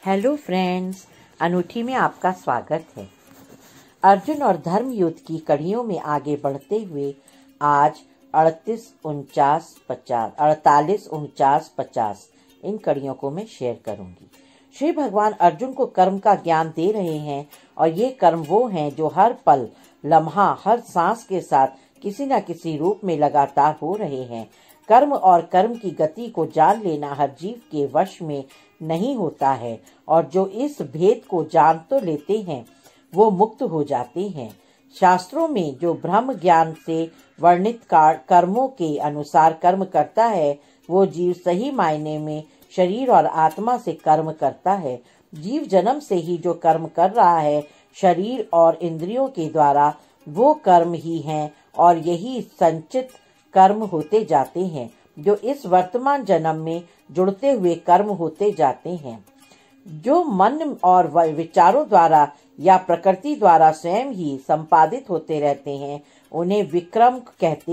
Hello friends, अनूठी में आपका स्वागत है। अर्जुन और धर्म युद्ध की कड़ियों में आगे बढ़ते हुए आज 48, 49, 50 इन कड़ियों को मैं शेयर करूंगी। श्री भगवान अर्जुन को कर्म का ज्ञान दे रहे हैं और ये कर्म वो हैं जो हर पल, लम्हा, हर सांस के साथ किसी न किसी रूप में लगातार हो रहे हैं। कर्म और कर्म की गति को जान लेना हर जीव के वश में नहीं होता है और जो इस भेद को जान तो लेते हैं वो मुक्त हो जाते हैं। शास्त्रों में जो ब्रह्म ज्ञान से वर्णित कर्मों के अनुसार कर्म करता है वो जीव सही मायने में शरीर और आत्मा से कर्म करता है। जीव जन्म से ही जो कर्म कर रहा है शरीर और इंद्रियों के द्वारा वो कर्म ही हैं और यही संचित कर्म होते जाते हैं जो इस वर्तमान जन्म में जुड़ते हुए कर्म होते जाते हैं। जो मन और विचारों द्वारा या प्रकृति द्वारा स्वयं ही संपादित होते रहते हैं उन्हें विकर्म कहते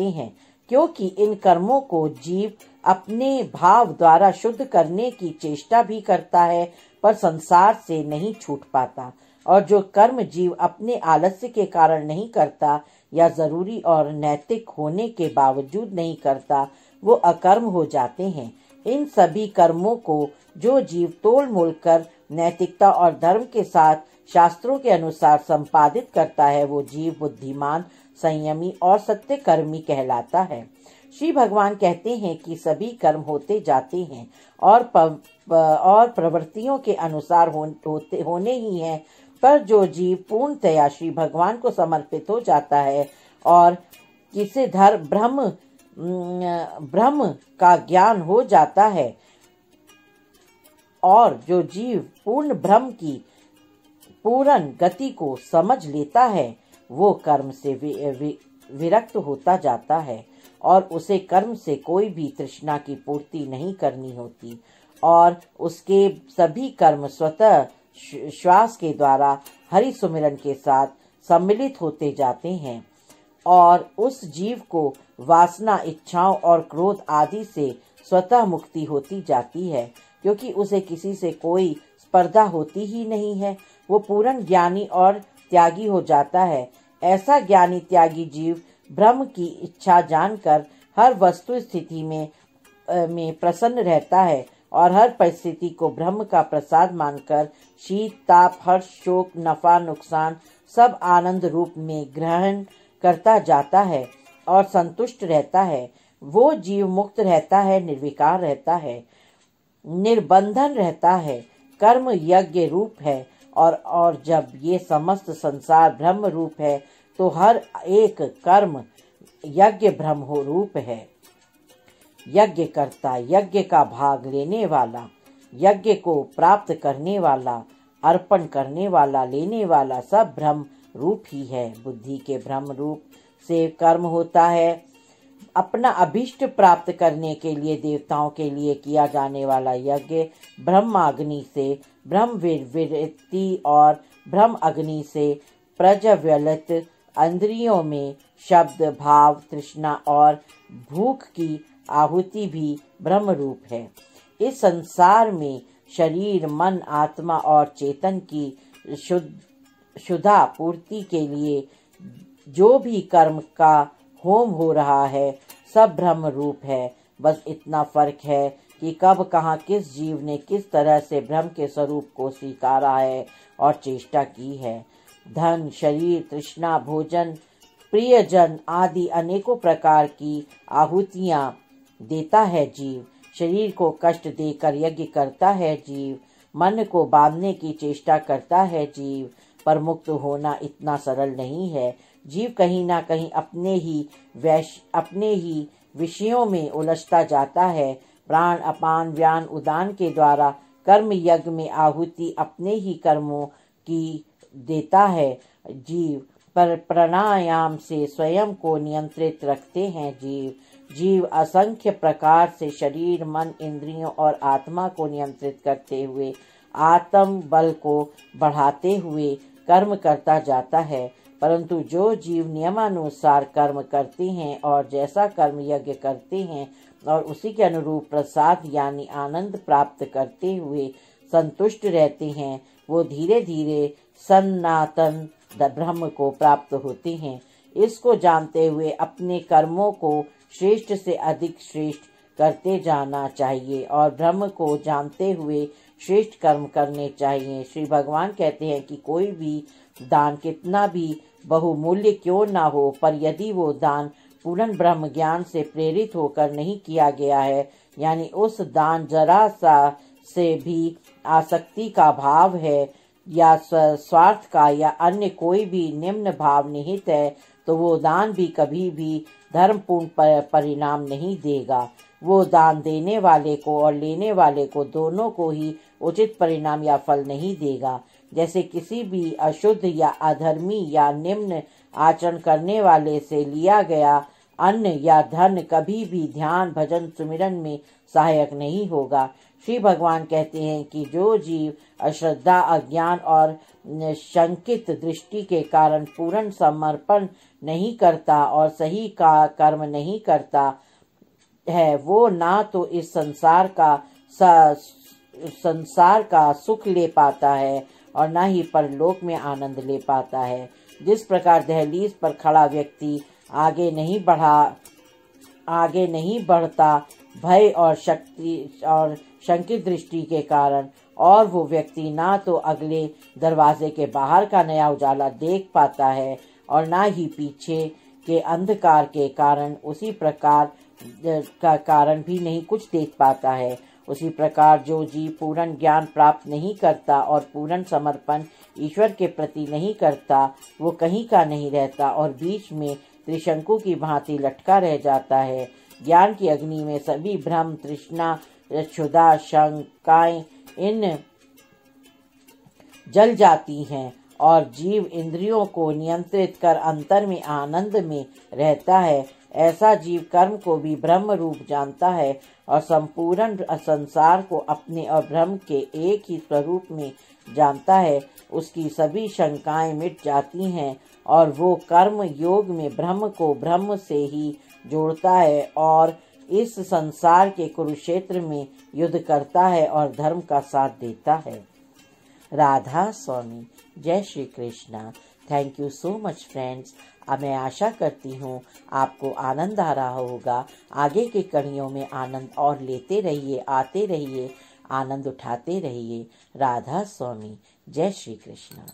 हैं, क्योंकि इन कर्मों को जीव अपने भाव द्वारा शुद्ध करने की चेष्टा भी करता है पर संसार से नहीं छूट पाता, और जो कर्म जीव अपने आलस्य के कारण नहीं करता या जरूरी और नैतिक होने के बावजूद नहीं करता वो अकर्म हो जाते हैं। इन सभी कर्मों को जो जीव तोल मोल कर नैतिकता और धर्म के साथ शास्त्रों के अनुसार संपादित करता है वो जीव बुद्धिमान, संयमी और सत्यकर्मी कहलाता है। श्री भगवान कहते हैं कि सभी कर्म होते जाते हैं और प्रवृत्तियों के अनुसार होने ही हैं, पर जो जीव पूर्णतया श्री भगवान को समर्पित हो जाता है और जिसे ब्रह्म का ज्ञान हो जाता है और जो जीव पूर्ण ब्रह्म की पूर्ण गति को समझ लेता है वो कर्म से विरक्त होता जाता है और उसे कर्म से कोई भी तृष्णा की पूर्ति नहीं करनी होती और उसके सभी कर्म स्वतः श्वास के द्वारा हरि सुमिरन के साथ सम्मिलित होते जाते हैं और उस जीव को वासना, इच्छाओं और क्रोध आदि से स्वतः मुक्ति होती जाती है, क्योंकि उसे किसी से कोई स्पर्धा होती ही नहीं है। वो पूर्ण ज्ञानी और त्यागी हो जाता है। ऐसा ज्ञानी त्यागी जीव ब्रह्म की इच्छा जानकर हर वस्तु स्थिति में प्रसन्न रहता है और हर परिस्थिति को ब्रह्म का प्रसाद मानकर शीत, ताप, हर्ष, शोक, नफा, नुकसान सब आनंद रूप में ग्रहण करता जाता है और संतुष्ट रहता है। वो जीव मुक्त रहता है, निर्विकार रहता है, निर्बंधन रहता है। कर्म यज्ञ रूप है और जब ये समस्त संसार ब्रह्म रूप है तो हर एक कर्म यज्ञ ब्रह्म रूप है। यज्ञ करता, यज्ञ का भाग लेने वाला, यज्ञ को प्राप्त करने वाला, अर्पण करने वाला, लेने वाला सब ब्रह्म रूप ही है। बुद्धि के ब्रह्म रूप से कर्म होता है। अपना अभिष्ट प्राप्त करने के लिए देवताओं के लिए किया जाने वाला यज्ञ ब्रह्माग्नि से, ब्रह्मविरक्ति और ब्रह्म अग्नि से प्रज्वलित इंद्रियों में शब्द, भाव, तृष्णा और भूख की आहुति भी ब्रह्म रूप है। इस संसार में शरीर, मन, आत्मा और चेतन की शुद्धा पूर्ति के लिए जो भी कर्म का होम हो रहा है सब ब्रह्म रूप है। बस इतना फर्क है कि कब कहाँ किस जीव ने किस तरह से ब्रह्म के स्वरूप को स्वीकारा है और चेष्टा की है। धन, शरीर, तृष्णा, भोजन, प्रियजन आदि अनेकों प्रकार की आहुतियां देता है जीव। शरीर को कष्ट देकर यज्ञ करता है जीव। मन को बांधने की चेष्टा करता है जीव, पर मुक्त होना इतना सरल नहीं है। जीव कहीं ना कहीं अपने ही विषयों में उलझता जाता है। प्राण, अपान, व्यान, उदान के द्वारा कर्म यज्ञ में आहुति अपने ही कर्मों की देता है जीव, पर प्राणायाम से स्वयं को नियंत्रित रखते हैं जीव असंख्य प्रकार से शरीर, मन, इंद्रियों और आत्मा को नियंत्रित करते हुए आत्म बल को बढ़ाते हुए कर्म करता जाता है। परंतु जो जीव नियमानुसार कर्म करते हैं और जैसा कर्म यज्ञ करते हैं और उसी के अनुरूप प्रसाद यानी आनंद प्राप्त करते हुए संतुष्ट रहते हैं, वो धीरे धीरे सनातन ब्रह्म को प्राप्त होते हैं। इसको जानते हुए अपने कर्मों को श्रेष्ठ से अधिक श्रेष्ठ करते जाना चाहिए और ब्रह्म को जानते हुए श्रेष्ठ कर्म करने चाहिए। श्री भगवान कहते हैं कि कोई भी दान कितना भी बहुमूल्य क्यों ना हो, पर यदि वो दान पूर्ण ब्रह्म ज्ञान से प्रेरित होकर नहीं किया गया है, यानी उस दान जरा सा से भी आसक्ति का भाव है या स्वार्थ का या अन्य कोई भी निम्न भाव निहित है, तो वो दान भी कभी भी धर्मपूर्ण परिणाम नहीं देगा। वो दान देने वाले को और लेने वाले को दोनों को ही उचित परिणाम या फल नहीं देगा। जैसे किसी भी अशुद्ध या अधर्मी या निम्न आचरण करने वाले से लिया गया अन्न या धन कभी भी ध्यान भजन सुमिरन में सहायक नहीं होगा। श्री भगवान कहते हैं कि जो जीव अश्रद्धा, अज्ञान और शंकित दृष्टि के कारण पूर्ण समर्पण नहीं करता और सही का कर्म नहीं करता है, वो ना तो इस संसार का सुख ले पाता है और ना ही परलोक में आनंद ले पाता है। जिस प्रकार दहलीज पर खड़ा व्यक्ति आगे नहीं बढ़ता भय और शंकित दृष्टि के कारण, और वो व्यक्ति ना तो अगले दरवाजे के बाहर का नया उजाला देख पाता है और ना ही पीछे के अंधकार के कारण उसी प्रकार का कारण भी नहीं कुछ देख पाता है। उसी प्रकार जो जीव पूर्ण ज्ञान प्राप्त नहीं करता और पूर्ण समर्पण ईश्वर के प्रति नहीं करता, वो कहीं का नहीं रहता और बीच में त्रिशंकु की भांति लटका रह जाता है। ज्ञान की अग्नि में सभी भ्रम, तृष्णा, क्षुधा, शंकाएं इन जल जाती हैं और जीव इंद्रियों को नियंत्रित कर अंतर में आनंद में रहता है। ऐसा जीव कर्म को भी ब्रह्म रूप जानता है और संपूर्ण संसार को अपने और ब्रह्म के एक ही स्वरूप में जानता है। उसकी सभी शंकाएं मिट जाती हैं और वो कर्म योग में ब्रह्म को ब्रह्म से ही जोड़ता है और इस संसार के कुरुक्षेत्र में युद्ध करता है और धर्म का साथ देता है। राधा स्वामी। जय Shri Krishna. Thank you so much friends. अब मैं आशा करती हूँ आपको आनंद आ रहा होगा। आगे के कड़ियों में आनंद और लेते रहिए, आते रहिए, आनंद उठाते रहिए। राधा स्वामी। जय श्री कृष्णा।